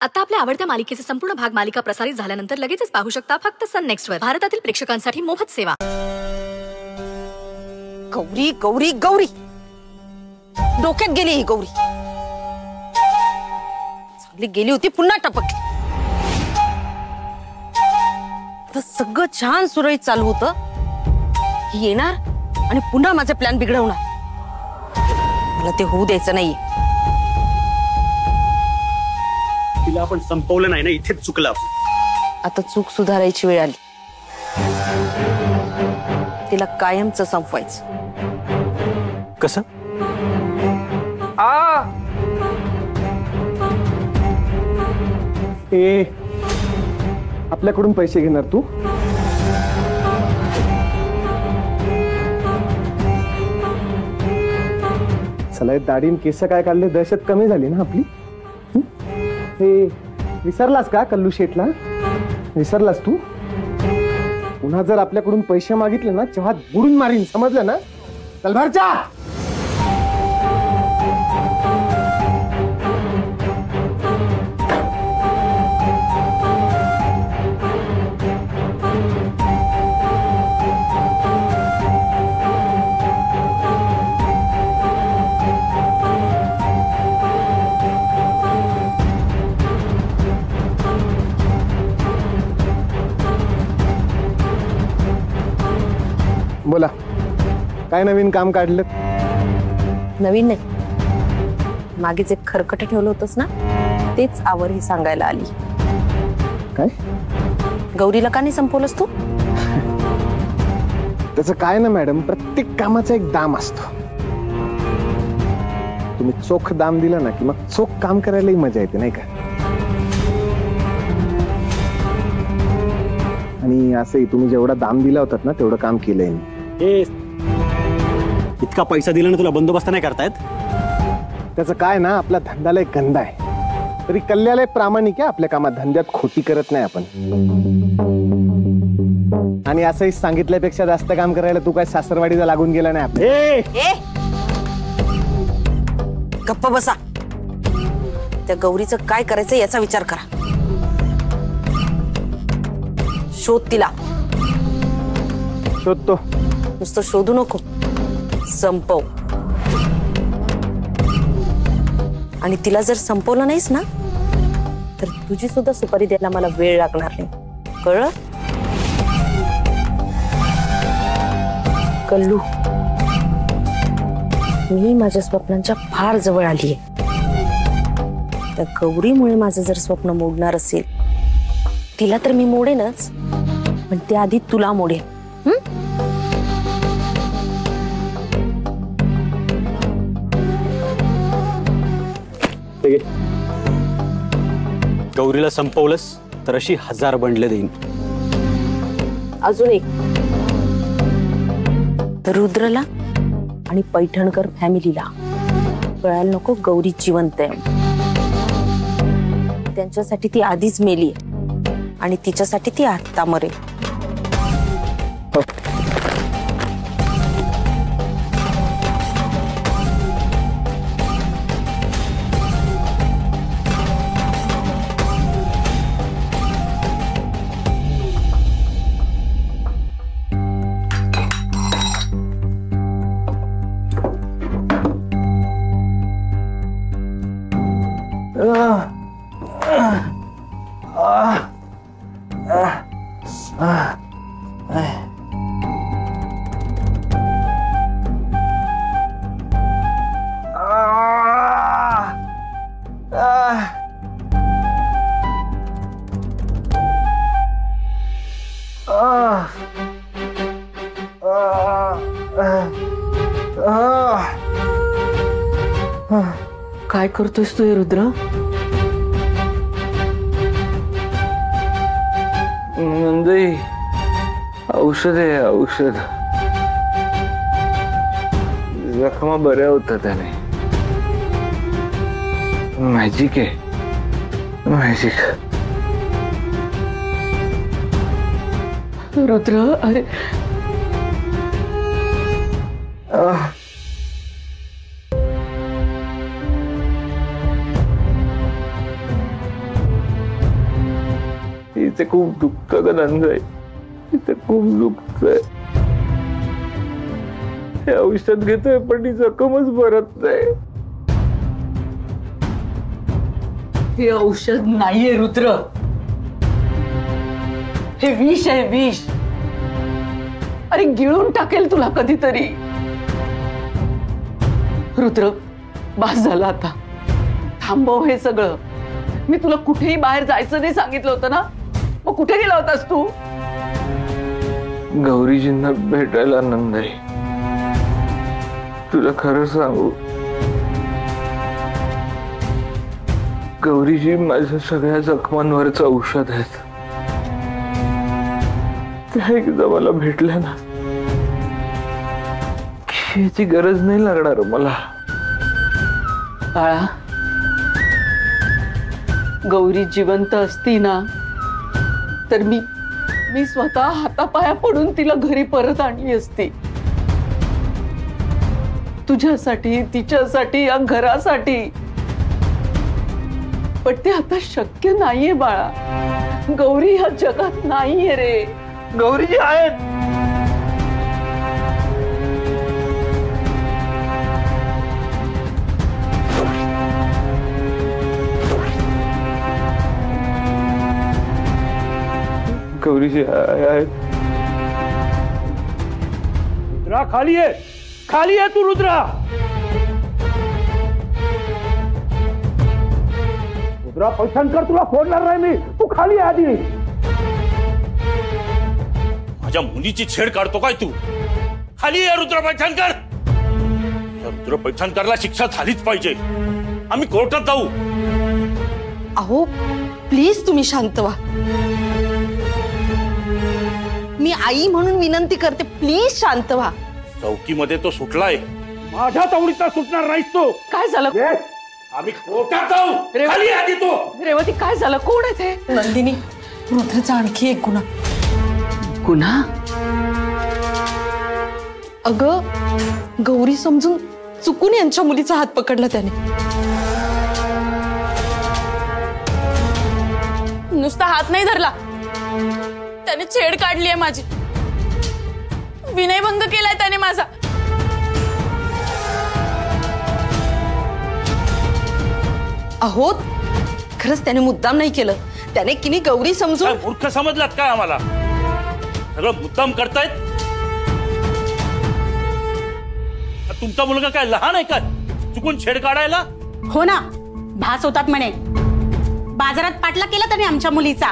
आता आपल्या आवडत्या मालिकेचे संपूर्ण भाग मालिका प्रसारित झाल्यानंतर लगेचच पाहू शकता फक्त सन नेक्स्ट वर. भारतातील प्रेक्षकांसाठी मोफत सेवा. गौरी गौरी गौरी डोक्यात गेली ही गौरी. चांगली गेली होती पुन्हा टपकली. तर सगळं छान सुरळीत चालू होतं. ही येणार आणि पुन्हा माझे प्लॅन बिघडवणार. मला ते होऊ द्यायचं नाहीये. तिला आपण संपवलं नाही ना, इथेच चुकलं. आता चूक सुधारायची वेळ आली. तिला कायमचं संपवायचं. कसं? आपल्याकडून पैसे घेणार तू? चला दाढीन केस काय काढले, दहशत कमी झाली ना आपली. हे विसरलास का कल्लू शेठला? विसरलास तू? पुन्हा जर आपल्याकडून पैसे मागितले ना, चहात बुडून मारीन, समजलं ना? चल भर चहा. बोला, काय नवीन काम काढलं? नवीन नाही, मागेच एक खरकट ठेवलं होतंस ना, तेच आवर ही सांगायला आली. काय? गौरीला का नाही संपवलंस तू? त्याचं काय ना मॅडम, प्रत्येक कामाचा एक दाम असतो. तुम्ही चोख दाम दिला ना की मग चोख काम करायलाही मजा येते, नाही का? आणि असंही तुम्ही जेवढा दाम दिला होतात ना, तेवढं काम केलंय मी. इतका पैसा दिला ना तुला, बंदोबस्त नाही करतायत? त्याचं काय ना, आपला धंदाला एक गंध आहे. तरी कल्याला प्रामाणिक आहे आपल्या कामात, धंद्यात खोटी करत नाही आपण. आणि असंही सांगितल्यापेक्षा जास्त काम करायला तू काय सासरवाडीला लागून गेला नाही आपल्या. गप्प बसा. त्या गौरीचं काय करायचं याचा विचार करा. शोध तिला. शोधतो. नुसतं शोधू नको, संपव. आणि तिला जर संपवलं नाहीस ना, तर तुझी सुद्धा सुपारी द्यायला मला वेळ लागणार नाही, कळलं? कल्लू, मी माझ्या स्वप्नांच्या फार जवळ आलीये. त्या गौरीमुळे माझं जर स्वप्न मोडणार असेल, तिला तर मी मोडेनच, पण त्याआधी तुला मोडेन. गौरीला संपवलंस तर अशी 1000 बंडले देईन. अजून एक, रुद्रला आणि पैठणकर फॅमिलीला कळायला नको गौरी जिवंत आहे. त्यांच्यासाठी ती आधीच मेली आणि तिच्यासाठी ती आत्ता मरेल. काय करतोस तू रुद्र? नंदी, औषध आहे, औषध. जखमा बऱ्या होतात त्याने. मॅजिक आहे, मॅजिक. रुद्र, अरे इथे खूप दुखतं ग नंदाई, इथे खूप दुखतंय. हे औषध घेतोय पण ती जखमच भरत नाही. हे औषध नाहीये रुद्र, हे विष आहे, विष. अरे गिळून टाकेल तुला कधीतरी. रुद्र बास झालं आता, थांबव हे सगळं. मी तुला कुठेही बाहेर जायचं नाही सांगितलं होतं ना, मग कुठे गेला होतास तू? गौरीजींना भेटायला नंदाई. तुला खरं सांगू, गौरीजी माझ्या सगळ्या जखमांवरच औषध आहेत. त्या एकदा मला भेटल्या ना, याची गरज नाही लागणार मला. बाळा, गौरी जिवंत असती ना तर मी स्वतः हातापाया पडून तिला घरी परत आणली असती. तुझ्यासाठी, तिच्यासाठी, या घरासाठी. पण ते आता शक्य नाहीये बाळा. गौरी ह्या जगात नाहीये रे. गौरीजी आहेत. गौरीजी आहेत. रुद्रा खाली आहे, खाली आहे तू रुद्रा. रुद्रा पैठणकर, तुला फोडणार नाही मी. तू खाली आहे आधी. माझ्या मुलीची छेड काढतो काय तू? खाली आहे रुद्र पैठणकर. रुद्र पैठणकरला शिक्षा झालीच पाहिजे. आम्ही कोर्टात जाऊ. अहो प्लीज तुम्ही शांत व्हा. मी आई म्हणून विनंती करते, प्लीज शांत व्हा. चौकीमध्ये तो सुटलाय, माझ्या तावडीचा सुटणार नाहीस तो. काय झालं? आम्ही कोर्टात जाऊ. खाली आधी तो. रेवती काय झालं? कोण आहे ते? नंदिनी, रुद्रचा आणखी एक गुन्हा. गुन्हा? अगं गौरी समजून चुकून यांच्या मुलीचा हात पकडला त्याने. नुसता हात नाही धरला, त्याने छेड काढली आहे माझी. विनयभंग केलाय त्याने माझा. अहो खरंच त्याने मुद्दाम नाही केलं. त्याने किनी गौरी समजून. मूर्ख समजलात काय आम्हाला? सगळं मुद्दाम करतायत. तुमचा मुलगा काय लहान आहे का चुकून छेड काढायला? हो ना, भास होतात म्हणे. बाजारात पाटला केला त्याने आमच्या मुलीचा.